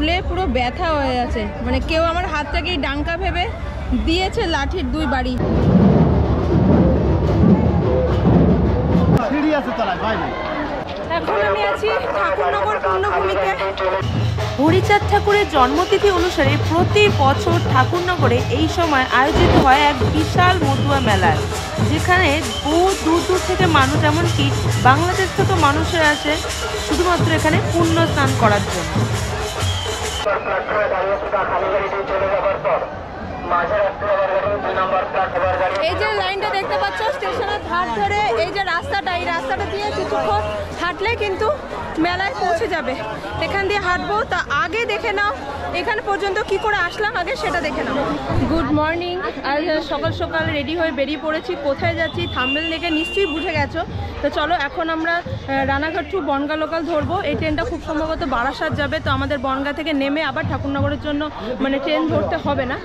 ফুলে পুরো ব্যথা হয়ে আছে, মানে কেউ আমার হাতটাকেই ডাঙ্কা ভেবে দিয়েছে লাঠির 2 বাড়ি। এখন আমি আছি ঠাকুরনগর পূর্ণভূমিতে। হরিচাঁদ ঠাকুরের জন্মতিথি অনুসারে প্রতি বছর ঠাকুরনগরে এই সময় আয়োজিত হয় এক বিশাল মতুয়া মেলা, যেখানে বহু দূর দূর থেকে মানুষ, এমনকি বাংলাদেশ থেকে মানুষেরা আসে শুধুমাত্র এখানে পুণ্য স্নান করার জন্য। এই যে লাইনটা দেখতে পাচ্ছ স্টেশনের ধার ধরে, এই যে রাস্তাটা, এই রাস্তাটা দিয়ে কিছুক্ষণ হাঁটলে কিন্তু মেলায় পৌঁছে যাবে। এখান দিয়ে হাঁটবো, তা আগে দেখে নাও এখানে পর্যন্ত কি করে আসলাম, আগে সেটা দেখে নাও। Good morning. আজ সকাল সকাল রেডি হয়ে বেরিয়ে পড়েছি। কোথায় যাচ্ছি থাম্বনেল দেখে নিশ্চয়ই বুঝে গেছো। তো চলো এখন আমরা রানাঘাট টু বনগাঁ লোকাল ধরবো। এই ট্রেনটা খুব সম্ভবত বারাসাত যাবে, তো আমাদের বনগাঁ থেকে নেমে আবার ঠাকুরনগরের জন্য মানে ট্রেন ধরতে হবে না।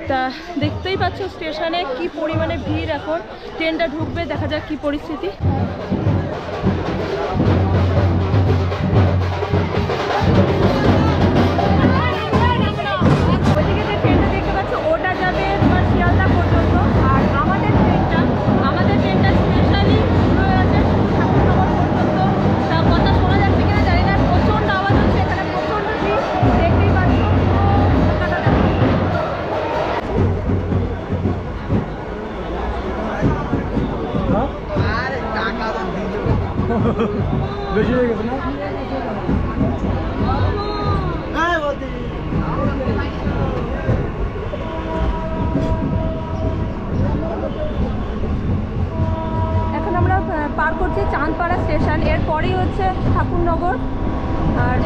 তা দেখতেই পাচ্ছ স্টেশনে কি পরিমাণে ভিড়। এখন ট্রেনটা ঢুকবে, দেখা যাক কি পরিস্থিতি। ওইদিকে যে ট্রেনটা দেখতে পাচ্ছ ওটা যাবে তোমার শিয়ালদা পর্যন্ত, আর আমাদের ট্রেনটা স্পেশালি আছে ঠাকুরনগর পর্যন্ত। তা কথা শোনা যাচ্ছে কিনা জানি না, প্রচণ্ড আওয়াজ হচ্ছে, এখানে প্রচণ্ড ভিড় দেখতেই পাচ্ছ। বেশি হয়ে গেছে না? এখন আমরা পার করছি চাঁদপাড়া স্টেশন, এরপরেই হচ্ছে ঠাকুরনগর। আর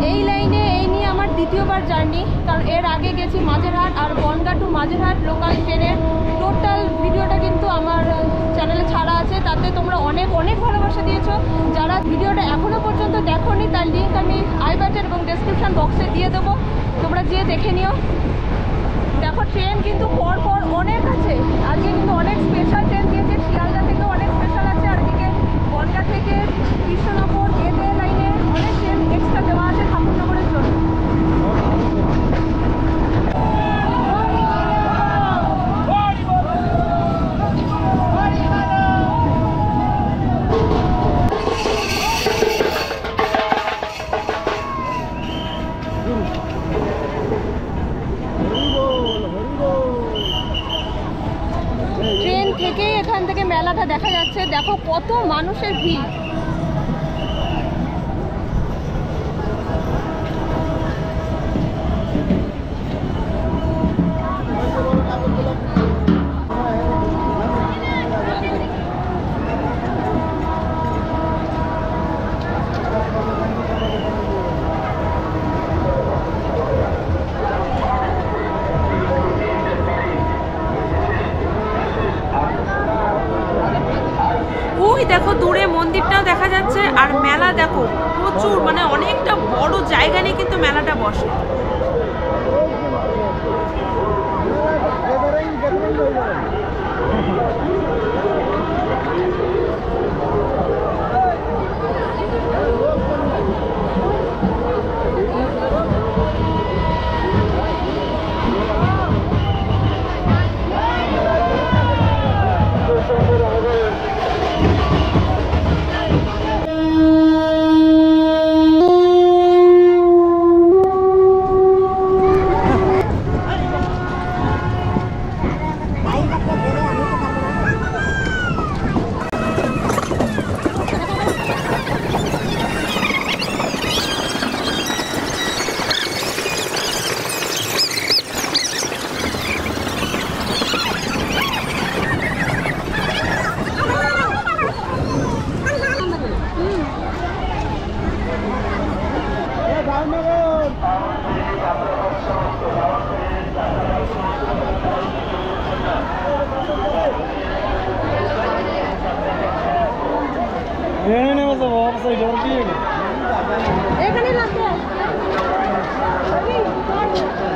এই লাইনে এই নিয়ে আমার দ্বিতীয়বার জার্নি, কারণ এর আগে গেছি মাঝেরহাট আর বনগাঁ টু মাঝেরহাট লোকাল ট্রেনের টোটাল ভিডিওটা কিন্তু আমার চ্যানেলে ছাড়া আছে। তাতে তোমরা অনেক অনেক ভালোবাসা দিয়েছো। যারা ভিডিওটা এখনও পর্যন্ত দেখোনি তার লিঙ্ক আমি আই বাটন এবং ডেসক্রিপশন বক্সে দিয়ে দেবো, তোমরা যেয়ে দেখে নিও। দেখো ট্রেন কিন্তু পরপর অনেক আছে, আজকে কিন্তু অনেক স্পেশাল ট্রেন দিয়েছে। শিয়ালদা থেকেও অনেক স্পেশাল আছে, আর এদিকে বনগাঁ থেকে কৃষ্ণনগর গেটে লাইনে অনেক ট্রেন এক্সট্রা দেওয়া আছে ঠাকুরনগরের জন্য। ট্রেন থেকেই এখান থেকে মেলাটা দেখা যাচ্ছে, দেখো কত মানুষের ভিড়। দেখো দূরে মন্দিরটাও দেখা যাচ্ছে, আর মেলা দেখো প্রচুর, মানে অনেকটা বড় জায়গা নিয়ে কিন্তু মেলাটা বসে।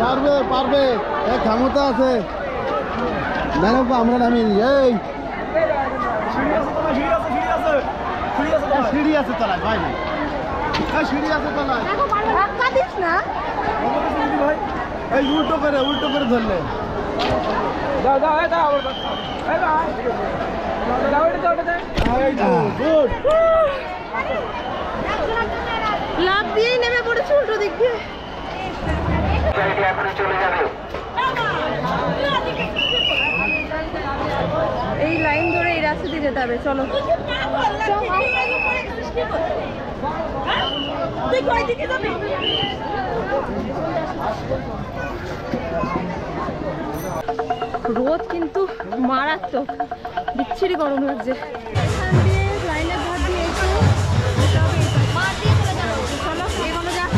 পারবে পারবে, ক্ষমতা আছে। ম্যাডাম আমরা নামি এই সিঁড়ি আছে তলায় ভাই। সিঁড়ি আছে তলায়। ধাক্কা দিস না। এই উল্টো করে ধরলে। এই তো, good. লাফ দিয়েই নেমে পড়েছে উল্টো দিক দিয়ে। এই লাইন ধরে এই রাস্তা দিয়ে যেতে হবে, চলো। রোদ কিন্তু মারাত্মক, বিচ্ছিরি গরম লাগছে। এখান দিয়ে লাইনের ধার দিয়ে একটু চলো এগোনো যাক।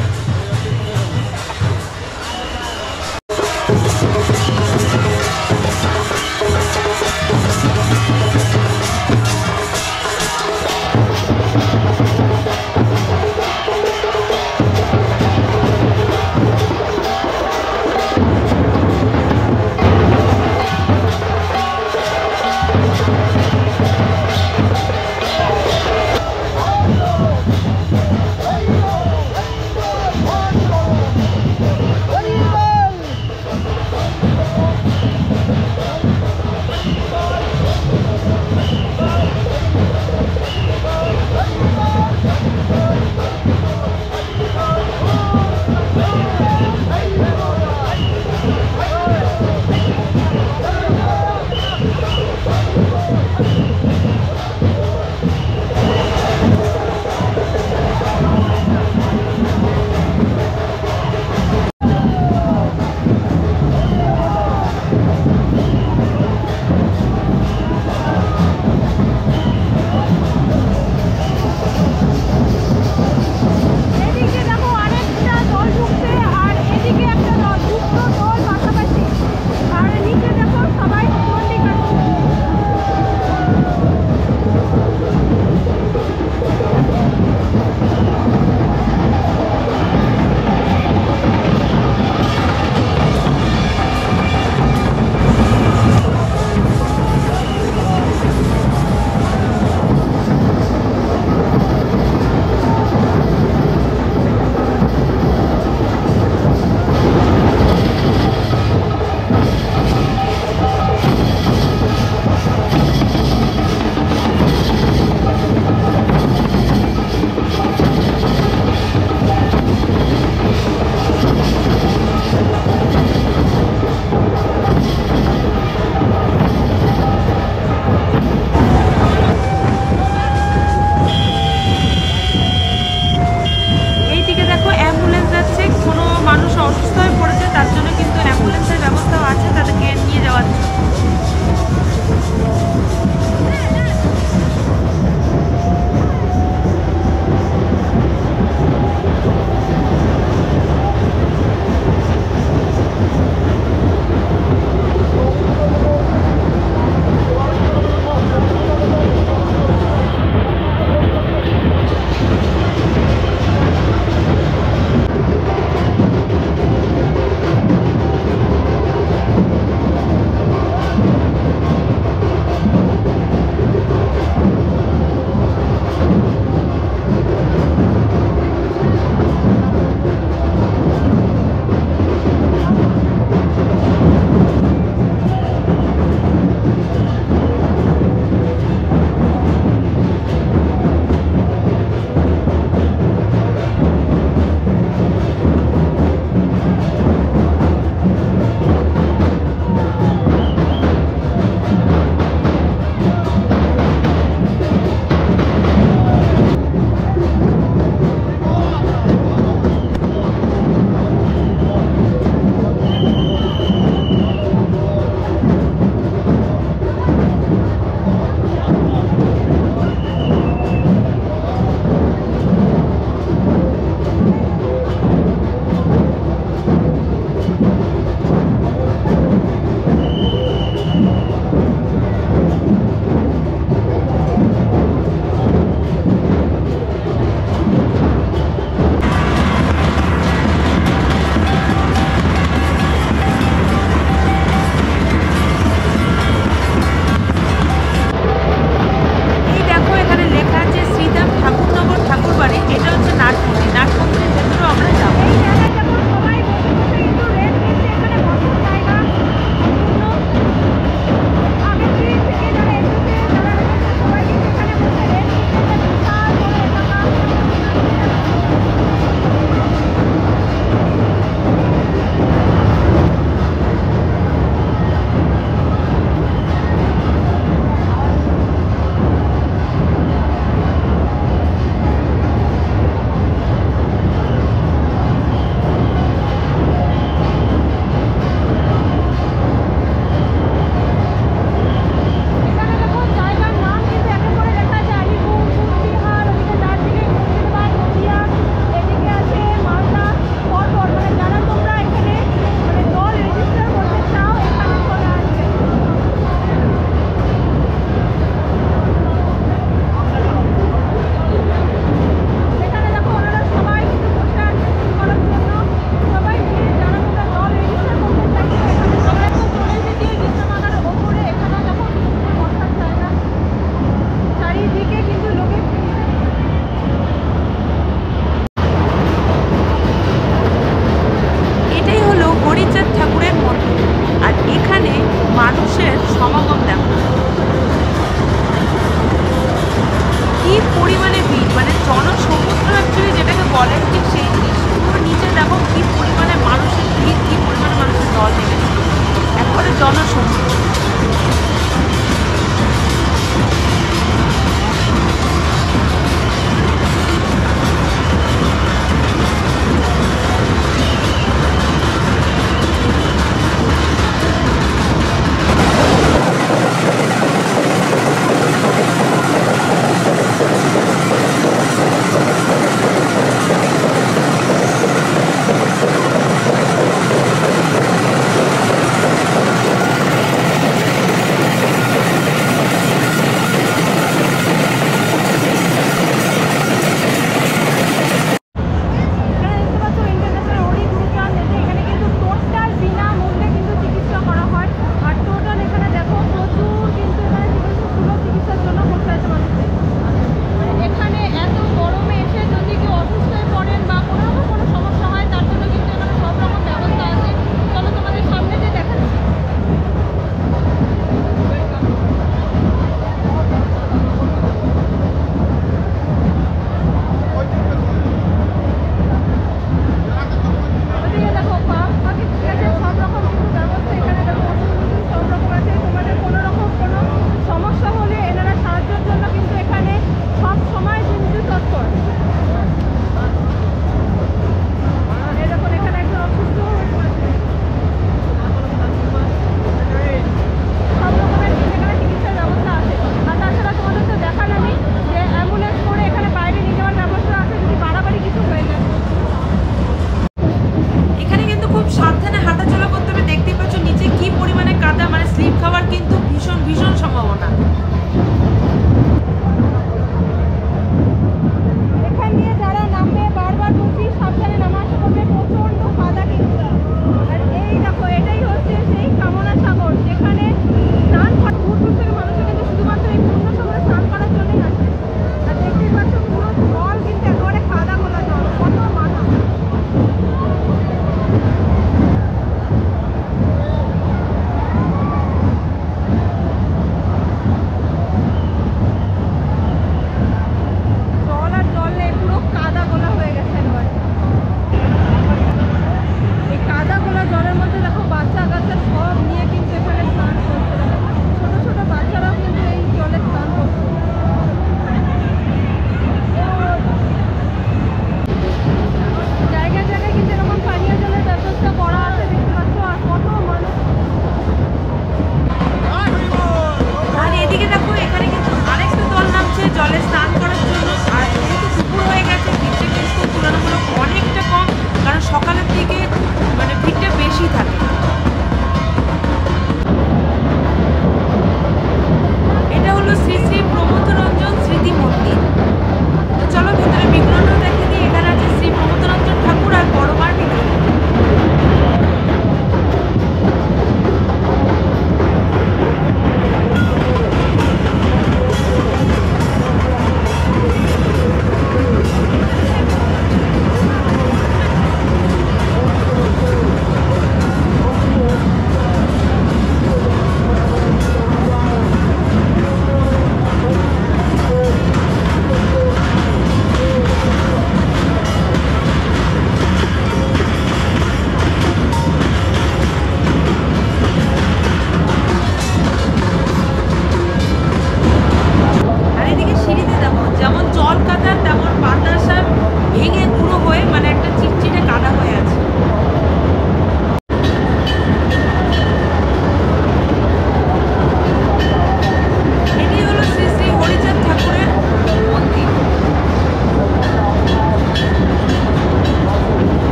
জনসমুদ্র।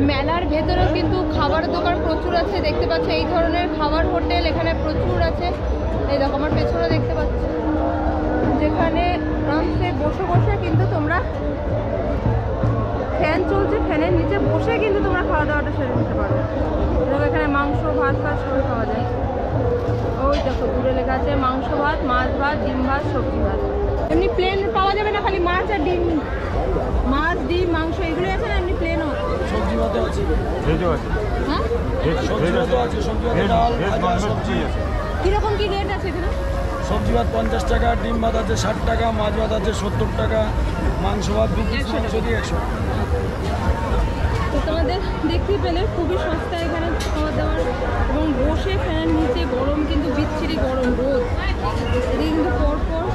মেলার ভেতরেও কিন্তু খাবার দোকান প্রচুর আছে, দেখতে পাচ্ছ এই ধরনের খাবার হোটেল এখানে প্রচুর আছে। এই দেখো আমার পেছনে দেখতে পাচ্ছ, যেখানে আরামসে বসে বসে কিন্তু তোমরা, ফ্যান চলছে, ফ্যানের নিচে বসে কিন্তু তোমরা খাওয়া দাওয়াটা সেরে নিতে পারো। দেখো এখানে মাংস ভাত ফাত সবই পাওয়া যায়। ওই দেখো দূরে লেখা আছে মাংস ভাত, মাছ ভাত, ডিম ভাত, সবজি ভাত। এমনি প্লেন পাওয়া যাবে না, খালি মাছ আর ডিম, মাছ ডিম মাংস এগুলো আছে না, এমনি প্লেনও সবজি ভাতও আছে, ভেজও আছে, হ্যাঁ? সবজি ভাতও আছে, সবজি ভাতে ডাল ভাজা সবজি আছে। কীরকম কী রেট আছে এখানে? সবজি ভাত 50 টাকা, ডিম ভাত আছে 60 টাকা, মাছ ভাত আছে 70 টাকা, মাংস ভাত 2 পিস মাংস দিয়ে 100 টাকা। তো তোমাদের দেখতে পেলে খুবই সস্তা এখানে খাওয়া দাওয়ার, এবং বসে ফ্যানের নিচে, গরম কিন্তু বিচ্ছিরি গরম, রোদ। এদিকে কিন্তু পরপর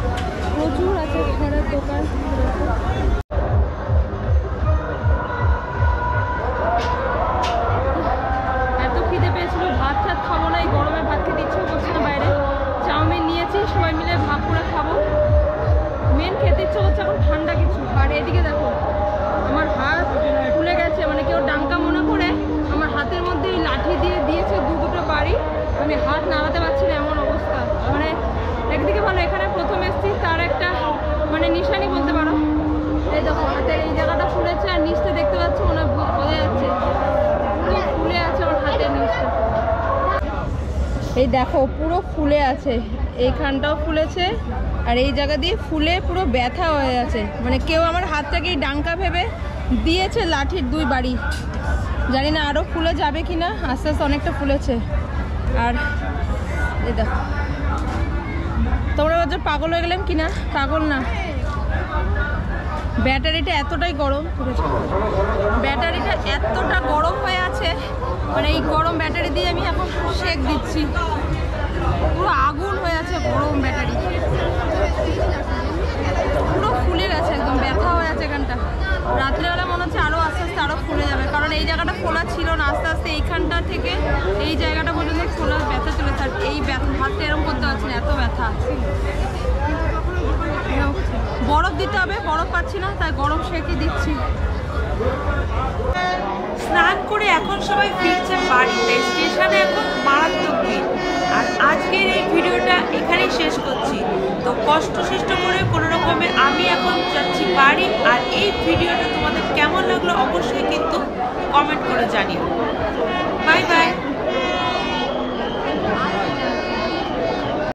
প্রচুর আছে খাবারের দোকান। এত খিদে পেয়েছিল, ভাত টাত খাবো না, এই গরমে ভাত খেতে ইচ্ছে করছে না। বাইরে চাউমিন নিয়েছি, সবাই মিলে ভাগ করে খাবো। মেন খেতে ইচ্ছে করছে এখন ঠান্ডা কিছু। আর এদিকে দেখো আমার হাত ফুলে গেছে, মানে কেউ ডাঙ্কা মনে করে আমার হাতের মধ্যে এই লাঠি দিয়ে দিয়েছে দুটো বাড়ি, আমি হাত নাড়াতে পারছি না, এমন অবস্থা। মানে একদিকে ভালো, এখানে প্রথম এসেছি তার একটা মানে নিশানি বলতে পারো। এই দেখো হাতের এই জায়গাটা ফুলেছে, আর নিচটা দেখতে পাচ্ছ মনে বোঝা যাচ্ছে পুরো ফুলে আছে আমার হাতের নিচটা। এই দেখো পুরো ফুলে আছে, এইখানটাও ফুলেছে, আর এই জায়গা দিয়ে ফুলে পুরো ব্যথা হয়ে আছে। মানে কেউ আমার হাতটাকে ডাঙ্কা ভেবে দিয়েছে লাঠির 2 বাড়ি। জানি না আরও ফুলে যাবে কি না, আস্তে আস্তে অনেকটা ফুলেছে। আর এই দেখো, তোমরা বলছো পাগল হয়ে গেলাম কি না, পাগল না, ব্যাটারিটা এতটাই গরম, ব্যাটারিটা এতটা গরম হয়ে আছে, মানে এই গরম ব্যাটারি দিয়ে আমি এখন সেক দিচ্ছি, পুরো আগুন হয়ে আছে গরম ব্যাটারি, পুরো ফুলে গেছে একদম, ব্যথা হয়ে আছে এখানটা। রাত্রেবেলা মনে হচ্ছে আরও আস্তে আস্তে আরও ফুলে যাবে, কারণ এই জায়গাটা খোলা ছিল না, আস্তে আস্তে এইখানটা থেকে এই জায়গাটা পর্যন্ত খোলা ব্যথা চলেছে। আর এই ব্যথা হাতটা এরকম করতে পারছি না, এত ব্যথা। বরফ দিতে হবে, বরফ পাচ্ছি না, তাই গরম সেঁকে দিচ্ছি। স্নান করে এখন সবাই ফিরছে বাড়িতে, স্টেশনে এখন মারাত্মক ভিড়। আর আজকের এই ভিডিওটা এখানেই শেষ করছি। তো কষ্ট করে কোনো রকমে আমি এখন যাচ্ছি বাড়ি। আর এই ভিডিওটা তোমাদের কেমন লাগলো অবশ্যই কিন্তু কমেন্ট করে জানিও।